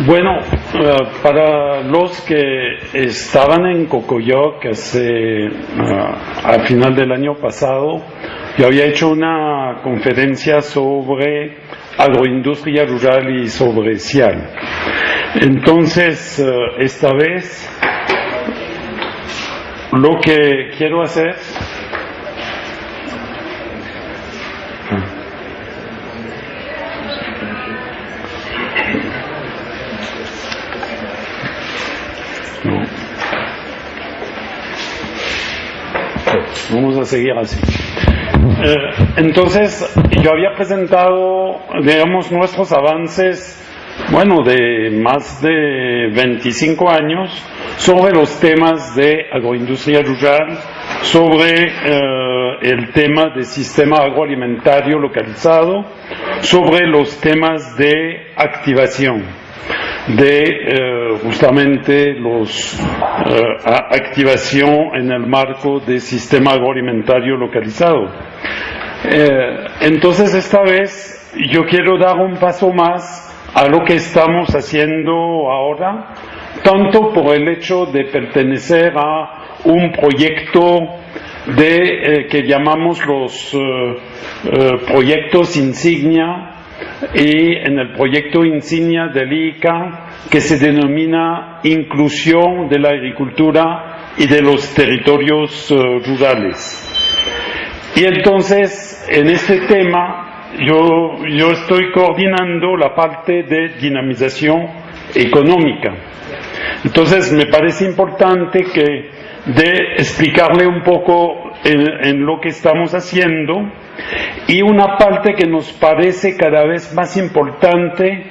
Bueno, para los que estaban en Cocoyoc al final del año pasado, yo había hecho una conferencia sobre agroindustria rural y sobre CIAL. Entonces, esta vez, lo que quiero hacer vamos a seguir así. Entonces, yo había presentado, digamos, nuestros avances, bueno, de más de 25 años, sobre los temas de agroindustria rural, sobre el tema del sistema agroalimentario localizado, sobre los temas de activación, de justamente activación en el marco del sistema agroalimentario localizado. Entonces, esta vez yo quiero dar un paso más a lo que estamos haciendo ahora, tanto por el hecho de pertenecer a un proyecto que llamamos los proyectos insignia, y en el proyecto insignia del IICA, que se denomina Inclusión de la Agricultura y de los Territorios Rurales. Y entonces, en este tema, yo estoy coordinando la parte de dinamización económica. Entonces, me parece importante de explicarle un poco en lo que estamos haciendo, y una parte que nos parece cada vez más importante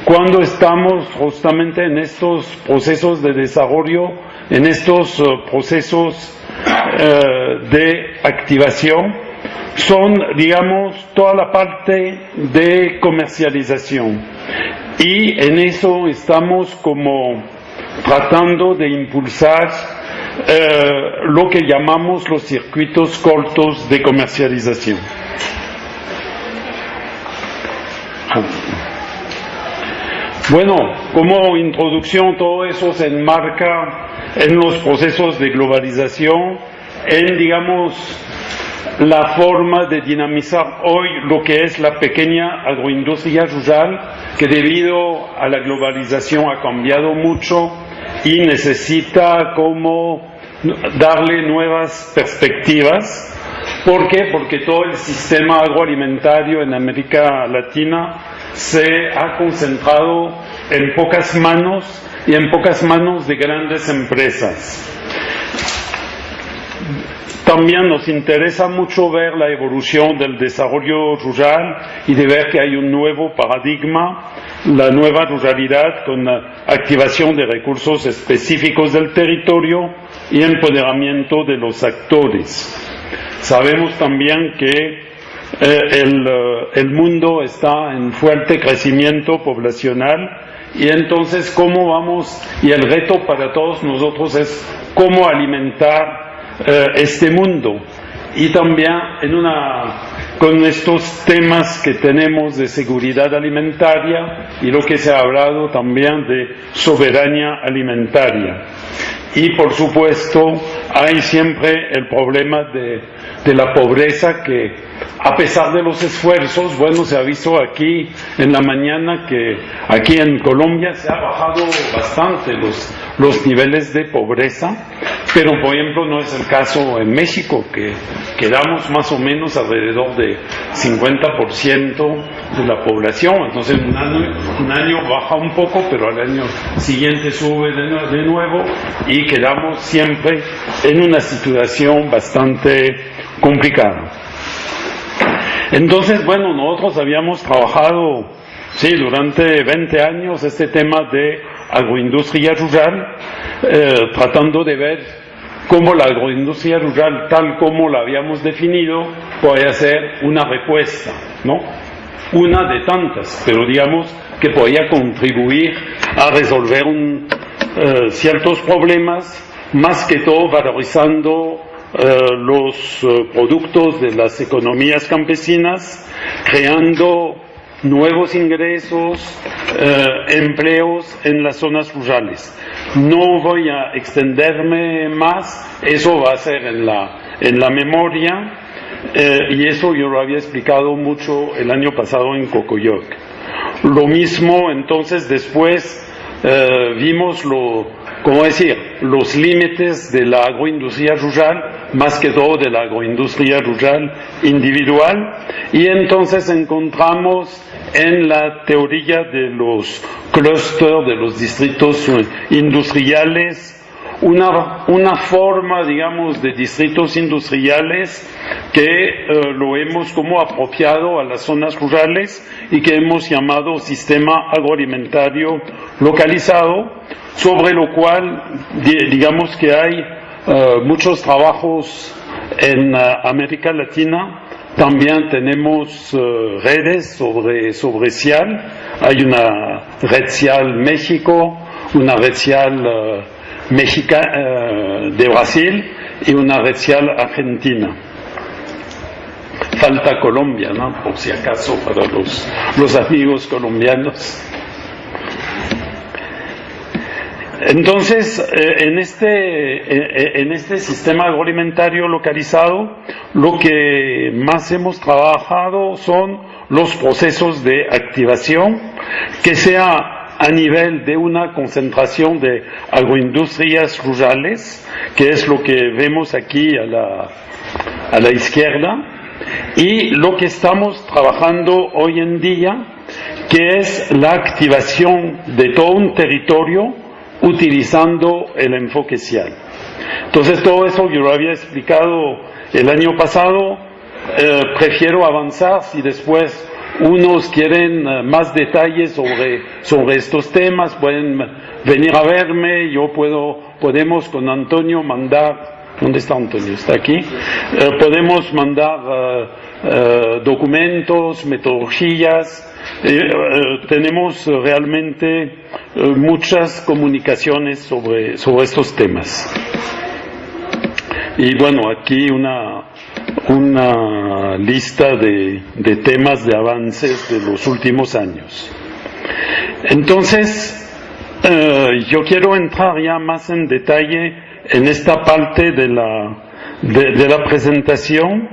cuando estamos justamente en estos procesos de desarrollo, en estos procesos de activación, son, digamos, toda la parte de comercialización. Y en eso estamos como tratando de impulsar lo que llamamos los circuitos cortos de comercialización. Bueno, como introducción, todo eso se enmarca en los procesos de globalización, en, digamos, la forma de dinamizar hoy lo que es la pequeña agroindustria rural, que debido a la globalización ha cambiado mucho y necesita como darle nuevas perspectivas. ¿Por qué? Porque todo el sistema agroalimentario en América Latina se ha concentrado en pocas manos y en pocas manos de grandes empresas. También nos interesa mucho ver la evolución del desarrollo rural y de ver que hay un nuevo paradigma, la nueva ruralidad con la activación de recursos específicos del territorio y empoderamiento de los actores. Sabemos también que el mundo está en fuerte crecimiento poblacional, y entonces cómo vamos, y el reto para todos nosotros es cómo alimentar este mundo, y también con estos temas que tenemos de seguridad alimentaria y lo que se ha hablado también de soberanía alimentaria. Y por supuesto hay siempre el problema de la pobreza, que a pesar de los esfuerzos, bueno, se ha visto aquí en la mañana que aquí en Colombia se ha bajado bastante los niveles de pobreza, pero por ejemplo no es el caso en México, que quedamos más o menos alrededor de 50% de la población. Entonces un año baja un poco, pero al año siguiente sube de nuevo, y quedamos siempre en una situación bastante complicada. Entonces, bueno, nosotros habíamos trabajado, sí, durante 20 años este tema de agroindustria rural, tratando de ver cómo la agroindustria rural, tal como la habíamos definido, podía ser una respuesta, ¿no? Una de tantas, pero digamos que podía contribuir a resolver ciertos problemas, más que todo valorizando los productos de las economías campesinas, creando nuevos ingresos, empleos en las zonas rurales. No voy a extenderme más, eso va a ser en la memoria, y eso yo lo había explicado mucho el año pasado en Cocoyoc. Lo mismo, entonces, después vimos los límites de la agroindustria rural, más que todo de la agroindustria rural individual, y entonces encontramos en la teoría de los clústeres, de los distritos industriales, una forma, digamos, de distritos industriales que lo hemos como apropiado a las zonas rurales y que hemos llamado sistema agroalimentario localizado, sobre lo cual digamos que hay muchos trabajos en América Latina. También tenemos redes sobre CIAL. Hay una red CIAL México, una red CIAL de Brasil y una red CIAL Argentina. Falta Colombia, ¿no? Por si acaso, para los amigos colombianos. Entonces, en este sistema agroalimentario localizado, lo que más hemos trabajado son los procesos de activación, que sea a nivel de una concentración de agroindustrias rurales, que es lo que vemos aquí a la izquierda, y lo que estamos trabajando hoy en día, que es la activación de todo un territorio utilizando el enfoque CIAL. Entonces, todo eso yo lo había explicado el año pasado. Prefiero avanzar si después unos quieren más detalles sobre estos temas, pueden venir a verme. Podemos con Antonio mandar. ¿Dónde está Antonio? ¿Está aquí? Podemos mandar documentos, metodologías. Tenemos realmente muchas comunicaciones sobre estos temas. Y bueno, aquí una lista de temas de avances de los últimos años. Entonces, yo quiero entrar ya más en detalle en esta parte de la presentación,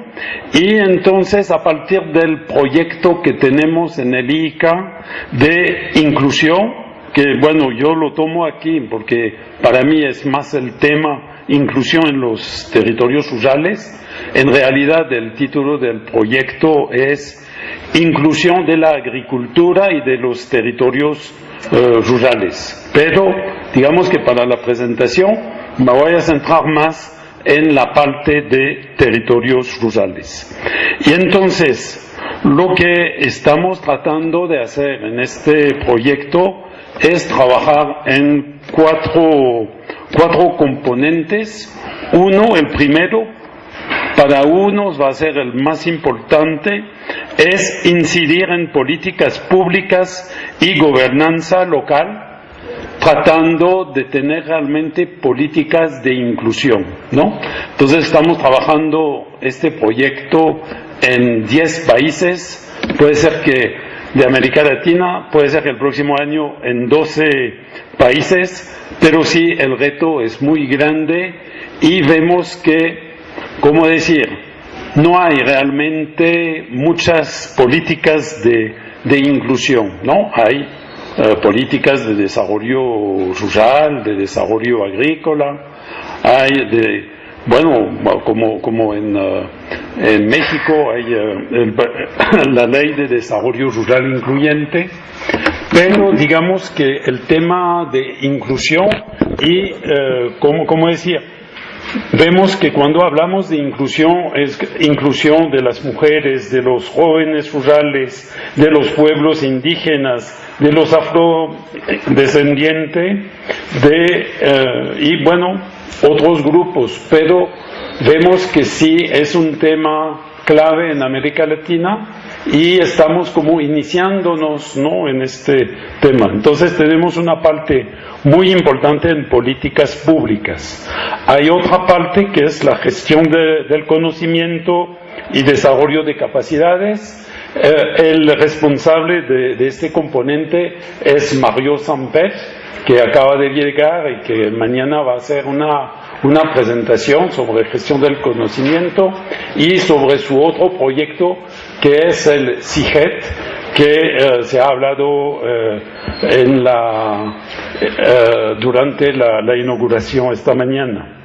y entonces a partir del proyecto que tenemos en el IICA de inclusión, que bueno, yo lo tomo aquí porque para mí es más el tema inclusión en los territorios rurales. En realidad el título del proyecto es inclusión de la agricultura y de los territorios rurales, pero digamos que para la presentación me voy a centrar más en la parte de territorios rurales. Y entonces, lo que estamos tratando de hacer en este proyecto es trabajar en cuatro componentes. Uno, el primero, para unos va a ser el más importante, es incidir en políticas públicas y gobernanza local, tratando de tener realmente políticas de inclusión, ¿no? Entonces estamos trabajando este proyecto en 10 países, puede ser que de América Latina, puede ser que el próximo año en 12 países, pero sí el reto es muy grande y vemos que, ¿cómo decir?, no hay realmente muchas políticas de inclusión, ¿no? Hay políticas de desarrollo rural, de desarrollo agrícola, hay como en México hay la ley de desarrollo rural incluyente, pero digamos que el tema de inclusión y, como decía, vemos que cuando hablamos de inclusión, es inclusión de las mujeres, de los jóvenes rurales, de los pueblos indígenas, de los afrodescendientes, y bueno, otros grupos, pero vemos que sí es un tema clave en América Latina y estamos como iniciándonos, ¿no?, en este tema. Entonces tenemos una parte muy importante en políticas públicas. Hay otra parte que es la gestión del conocimiento y desarrollo de capacidades, El responsable de este componente es Mario Samper, que acaba de llegar y que mañana va a hacer una presentación sobre gestión del conocimiento y sobre su otro proyecto que es el CIGET, que se ha hablado durante la inauguración esta mañana.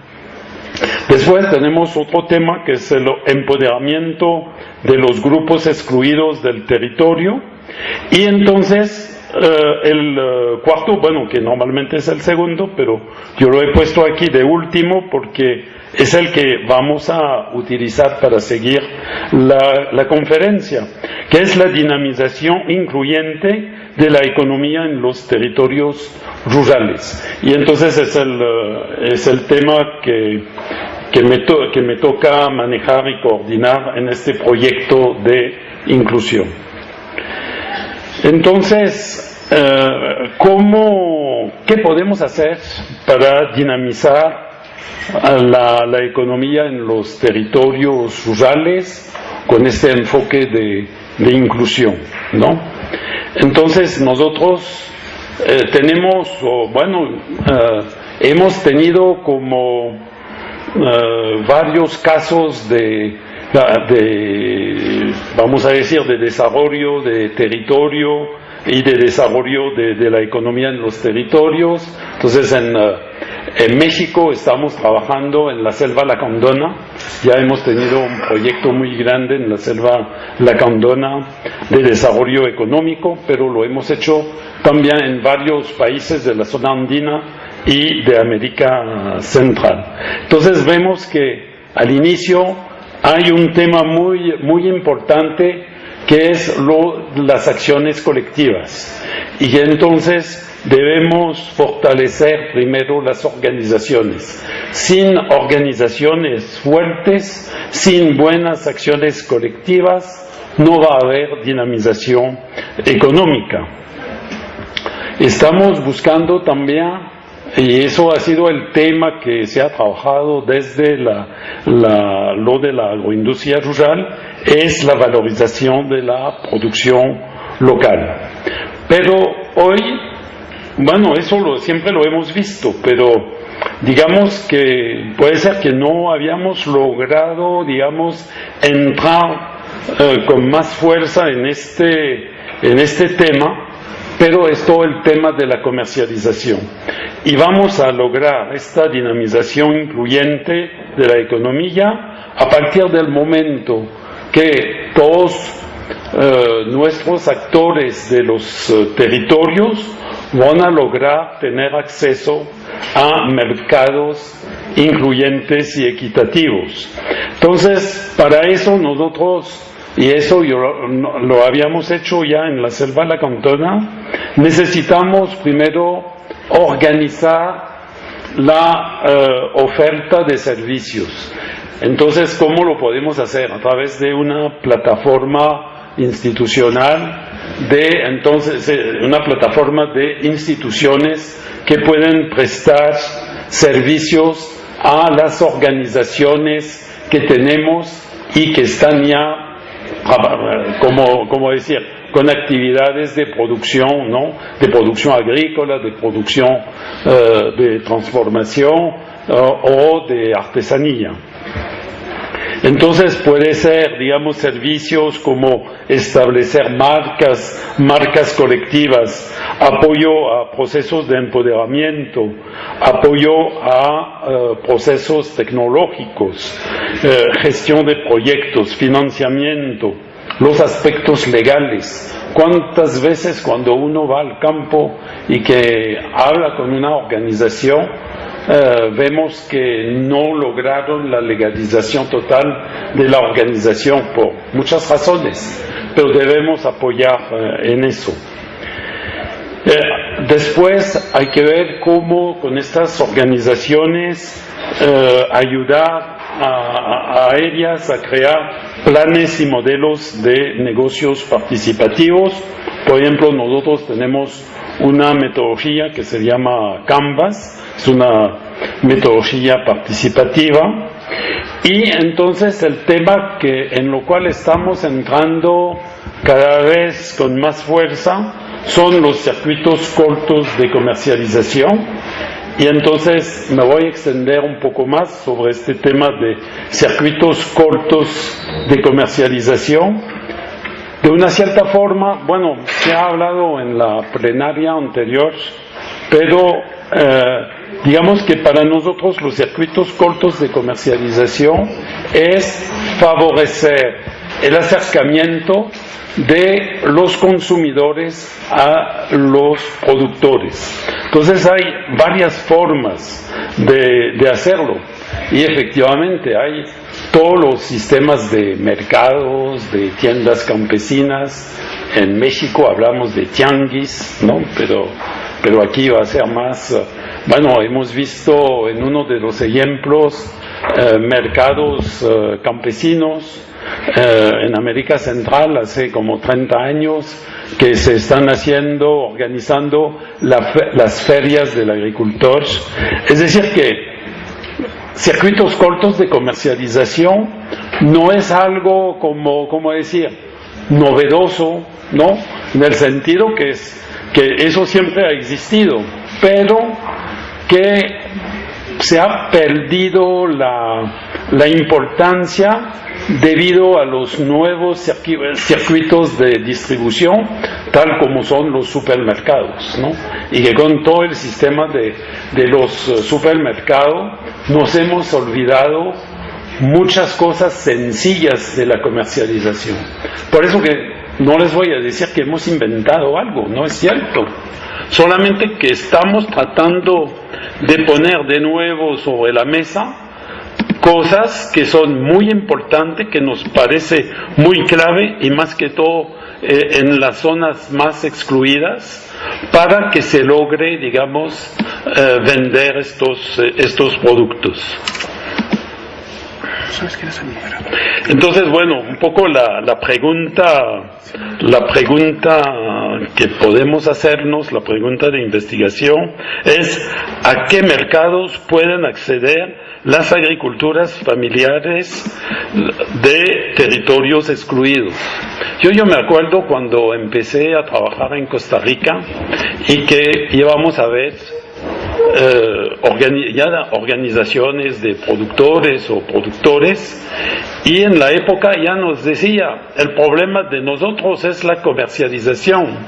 Después tenemos otro tema que es el empoderamiento de los grupos excluidos del territorio, y entonces el cuarto, bueno, que normalmente es el segundo, pero yo lo he puesto aquí de último porque es el que vamos a utilizar para seguir la conferencia, que es la dinamización incluyente de la economía en los territorios rurales. Y entonces es el tema que me toca manejar y coordinar en este proyecto de inclusión. Entonces, ¿qué podemos hacer para dinamizar la economía en los territorios rurales con este enfoque de inclusión, ¿no? Entonces nosotros hemos tenido como varios casos vamos a decir, de desarrollo de territorio y de desarrollo de la economía en los territorios. Entonces en México estamos trabajando en la selva lacandona. Ya hemos tenido un proyecto muy grande en la selva lacandona de desarrollo económico, pero lo hemos hecho también en varios países de la zona andina y de América Central. Entonces vemos que al inicio hay un tema muy, muy importante que es las acciones colectivas, y entonces debemos fortalecer primero las organizaciones. Sin organizaciones fuertes, sin buenas acciones colectivas, no va a haber dinamización económica. Estamos buscando también, y eso ha sido el tema que se ha trabajado desde lo de la agroindustria rural, es la valorización de la producción local. Pero hoy, bueno, eso siempre lo hemos visto, pero digamos que puede ser que no habíamos logrado, digamos, entrar con más fuerza en este tema, pero es todo el tema de la comercialización. Y vamos a lograr esta dinamización incluyente de la economía a partir del momento que todos nuestros actores de los territorios van a lograr tener acceso a mercados incluyentes y equitativos. Entonces, para eso nosotros, y eso lo habíamos hecho ya en la selva lacandona, necesitamos primero organizar la oferta de servicios. Entonces, ¿cómo lo podemos hacer? A través de una plataforma institucional, una plataforma de instituciones que pueden prestar servicios a las organizaciones que tenemos y que están ya, como decir, con actividades de producción, ¿no? De producción agrícola, de producción de transformación o de artesanía. Entonces puede ser, digamos, servicios como establecer marcas colectivas, apoyo a procesos de empoderamiento, apoyo a procesos tecnológicos, gestión de proyectos, financiamiento, los aspectos legales. ¿Cuántas veces cuando uno va al campo y que habla con una organización, vemos que no lograron la legalización total de la organización por muchas razones, pero debemos apoyar en eso. Después hay que ver cómo con estas organizaciones ayudar a ellas a crear planes y modelos de negocios participativos. Por ejemplo, nosotros tenemos una metodología que se llama Canvas, es una metodología participativa, y entonces el tema en lo cual estamos entrando cada vez con más fuerza son los circuitos cortos de comercialización. Y entonces me voy a extender un poco más sobre este tema de circuitos cortos de comercialización. De una cierta forma, bueno, se ha hablado en la plenaria anterior, pero digamos que para nosotros los circuitos cortos de comercialización es favorecer el acercamiento de los consumidores a los productores. Entonces hay varias formas de hacerlo, y efectivamente hay todos los sistemas de mercados, de tiendas campesinas. En México hablamos de tianguis, ¿no? Pero aquí va a ser más, bueno, hemos visto en uno de los ejemplos mercados campesinos en América Central hace como 30 años que se están organizando las ferias del agricultor. Es decir que circuitos cortos de comercialización no es algo como decir, novedoso, ¿no? En el sentido que eso siempre ha existido, pero que se ha perdido la importancia debido a los nuevos circuitos de distribución, tal como son los supermercados, ¿no? Y que con todo el sistema de los supermercados nos hemos olvidado muchas cosas sencillas de la comercialización. Por eso que no les voy a decir que hemos inventado algo, no es cierto. Solamente que estamos tratando de poner de nuevo sobre la mesa cosas que son muy importantes, que nos parece muy clave, y más que todo en las zonas más excluidas, para que se logre, digamos, vender estos productos. Entonces, bueno, un poco la pregunta que podemos hacernos, la pregunta de investigación, es ¿a qué mercados pueden acceder las agriculturas familiares de territorios excluidos? Yo me acuerdo cuando empecé a trabajar en Costa Rica y que íbamos a ver organizaciones de productores o productores, y en la época ya nos decía, el problema de nosotros es la comercialización.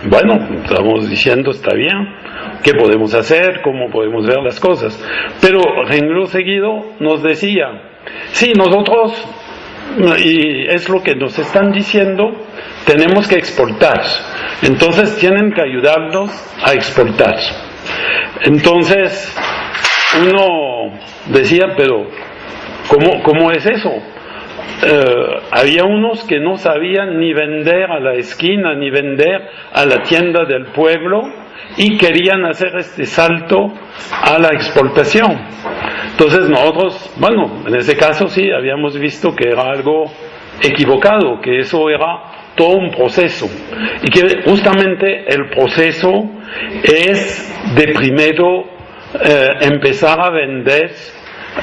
Bueno, estamos diciendo, está bien, ¿qué podemos hacer? ¿Cómo podemos ver las cosas? Pero renglón seguido nos decía, sí, nosotros, y es lo que nos están diciendo, tenemos que exportar, entonces tienen que ayudarnos a exportar. Entonces uno decía, pero ¿cómo es eso? Había unos que no sabían ni vender a la esquina, ni vender a la tienda del pueblo, y querían hacer este salto a la exportación. Entonces nosotros, bueno, en ese caso sí, habíamos visto que era algo equivocado, que eso era todo un proceso, y que justamente el proceso es de primero empezar a vender,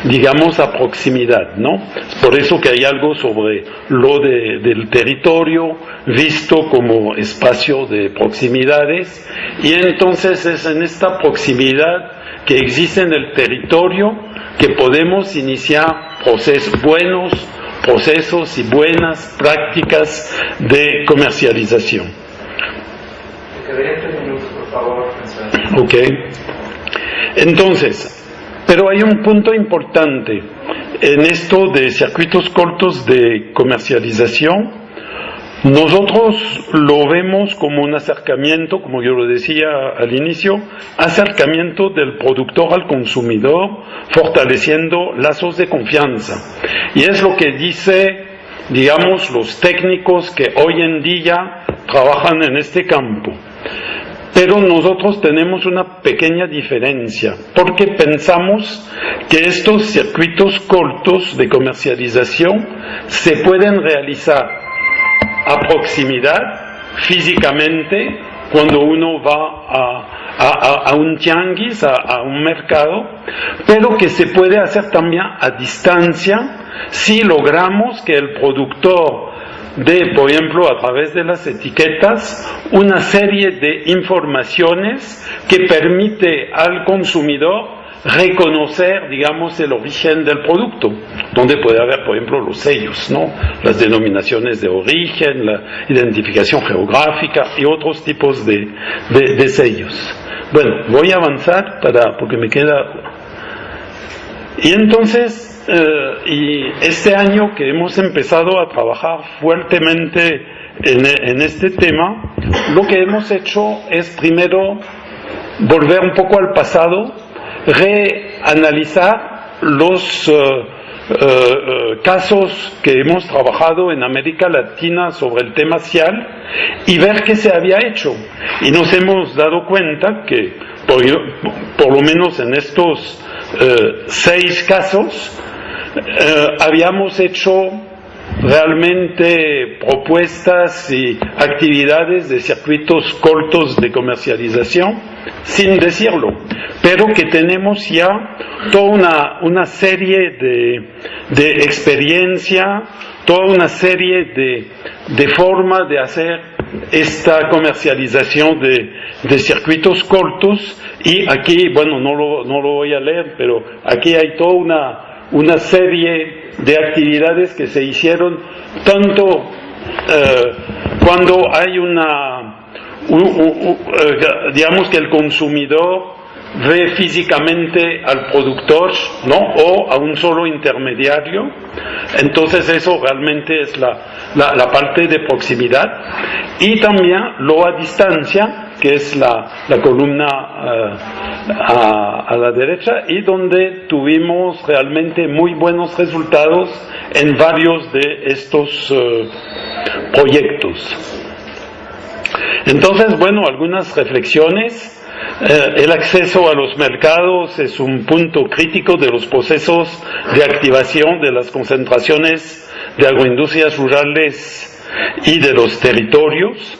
digamos, a proximidad, ¿no? Es por eso que hay algo sobre lo del territorio visto como espacio de proximidades, y entonces es en esta proximidad que existe en el territorio que podemos iniciar buenos procesos y buenas prácticas de comercialización. Ok. Entonces, pero hay un punto importante en esto de circuitos cortos de comercialización. Nosotros lo vemos como un acercamiento, como yo lo decía al inicio, acercamiento del productor al consumidor, fortaleciendo lazos de confianza. Y es lo que dice, digamos, los técnicos que hoy en día trabajan en este campo. Pero nosotros tenemos una pequeña diferencia, porque pensamos que estos circuitos cortos de comercialización se pueden realizar a proximidad, físicamente, cuando uno va a un tianguis, a un mercado, pero que se puede hacer también a distancia si logramos que el productor de, por ejemplo, a través de las etiquetas, una serie de informaciones que permite al consumidor reconocer, digamos, el origen del producto, donde puede haber, por ejemplo, los sellos, ¿no? Las denominaciones de origen, la identificación geográfica y otros tipos de sellos. Bueno, voy a avanzar porque me queda... Y entonces, y este año que hemos empezado a trabajar fuertemente en este tema, lo que hemos hecho es primero volver un poco al pasado, reanalizar los casos que hemos trabajado en América Latina sobre el tema SIAL y ver qué se había hecho. Y nos hemos dado cuenta que, por lo menos en estos 6 casos, habíamos hecho realmente propuestas y actividades de circuitos cortos de comercialización sin decirlo, pero que tenemos ya toda una serie de experiencia, toda una serie de forma de hacer esta comercialización de circuitos cortos. Y aquí, bueno, no lo voy a leer, pero aquí hay toda una serie de actividades que se hicieron tanto cuando hay digamos que el consumidor ve físicamente al productor, ¿no? O a un solo intermediario. Entonces eso realmente es la parte de proximidad. Y también lo a distancia, que es la columna a la derecha, y donde tuvimos realmente muy buenos resultados en varios de estos proyectos. Entonces, bueno, algunas reflexiones. El acceso a los mercados es un punto crítico de los procesos de activación de las concentraciones de agroindustrias rurales y de los territorios.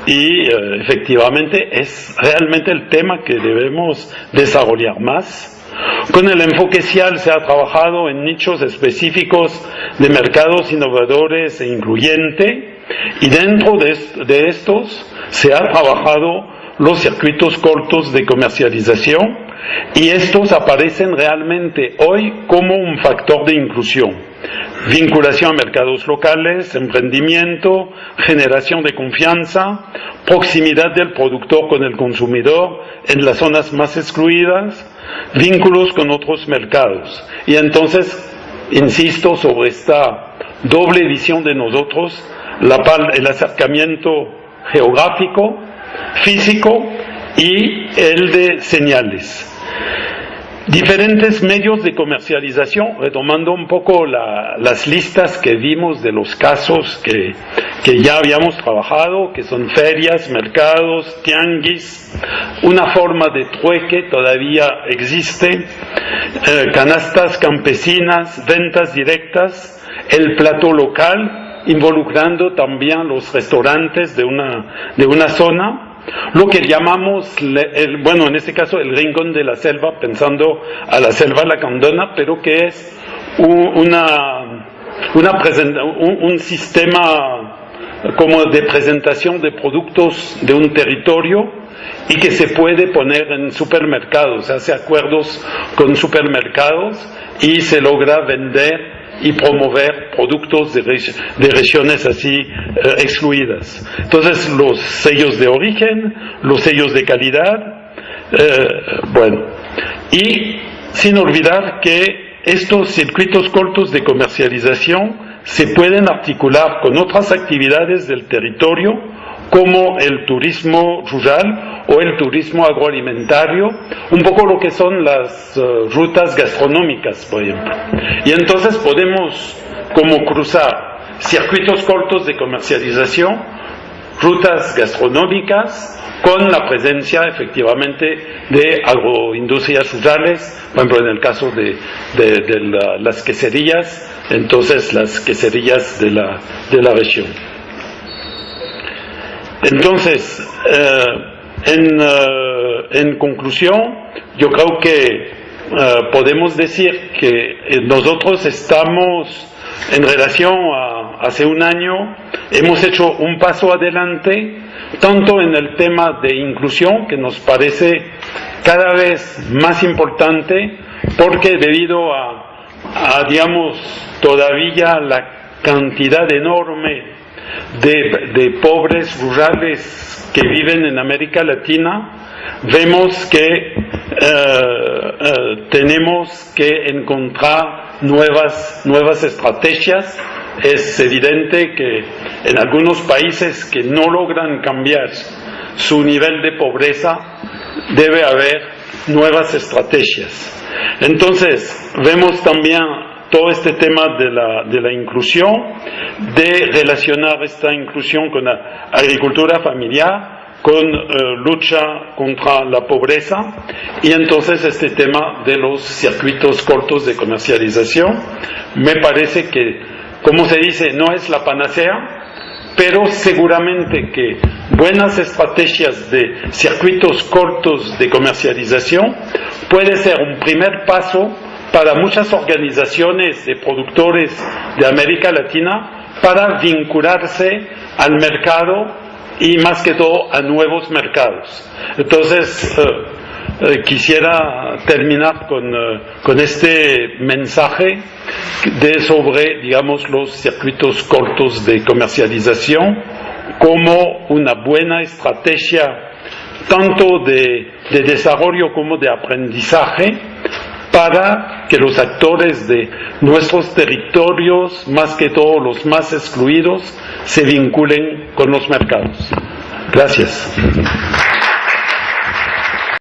Y efectivamente es realmente el tema que debemos desarrollar más. Con el enfoque SIAL se ha trabajado en nichos específicos de mercados innovadores e incluyente, y dentro de estos se ha trabajado los circuitos cortos de comercialización, y estos aparecen realmente hoy como un factor de inclusión. Vinculación a mercados locales, emprendimiento, generación de confianza, proximidad del productor con el consumidor en las zonas más excluidas, vínculos con otros mercados. Y entonces, insisto sobre esta doble visión de nosotros, el acercamiento geográfico, físico y el de señales. Diferentes medios de comercialización, retomando un poco las listas que vimos de los casos que ya habíamos trabajado, que son ferias, mercados, tianguis, una forma de trueque todavía existe, canastas campesinas, ventas directas, el plato local, involucrando también los restaurantes de una zona, lo que llamamos, bueno, en este caso el rincón de la selva, pensando a la selva lacandona, pero que es un sistema como de presentación de productos de un territorio y que se puede poner en supermercados, se hace acuerdos con supermercados y se logra vender y promover productos de regiones así excluidas. Entonces, los sellos de origen, los sellos de calidad, bueno, y sin olvidar que estos circuitos cortos de comercialización se pueden articular con otras actividades del territorio, como el turismo rural o el turismo agroalimentario, un poco lo que son las rutas gastronómicas, por ejemplo. Y entonces podemos como cruzar circuitos cortos de comercialización, rutas gastronómicas, con la presencia efectivamente de agroindustrias rurales, por ejemplo en el caso de las queserías, entonces las queserías de la región. Entonces, en conclusión, yo creo que podemos decir que nosotros estamos en relación hace un año, hemos hecho un paso adelante, tanto en el tema de inclusión, que nos parece cada vez más importante, porque debido a digamos, todavía la cantidad enorme de pobres rurales que viven en América Latina, vemos que tenemos que encontrar nuevas estrategias. Es evidente que en algunos países que no logran cambiar su nivel de pobreza, debe haber nuevas estrategias. Entonces, vemos también todo este tema de la inclusión, de relacionar esta inclusión con la agricultura familiar, con lucha contra la pobreza, y entonces este tema de los circuitos cortos de comercialización. Me parece que, como se dice, no es la panacea, pero seguramente que buenas estrategias de circuitos cortos de comercialización puede ser un primer paso para muchas organizaciones de productores de América Latina para vincularse al mercado y más que todo a nuevos mercados. Entonces, quisiera terminar con este mensaje sobre, digamos, los circuitos cortos de comercialización como una buena estrategia tanto de desarrollo como de aprendizaje para que los actores de nuestros territorios, más que todo los más excluidos, se vinculen con los mercados. Gracias.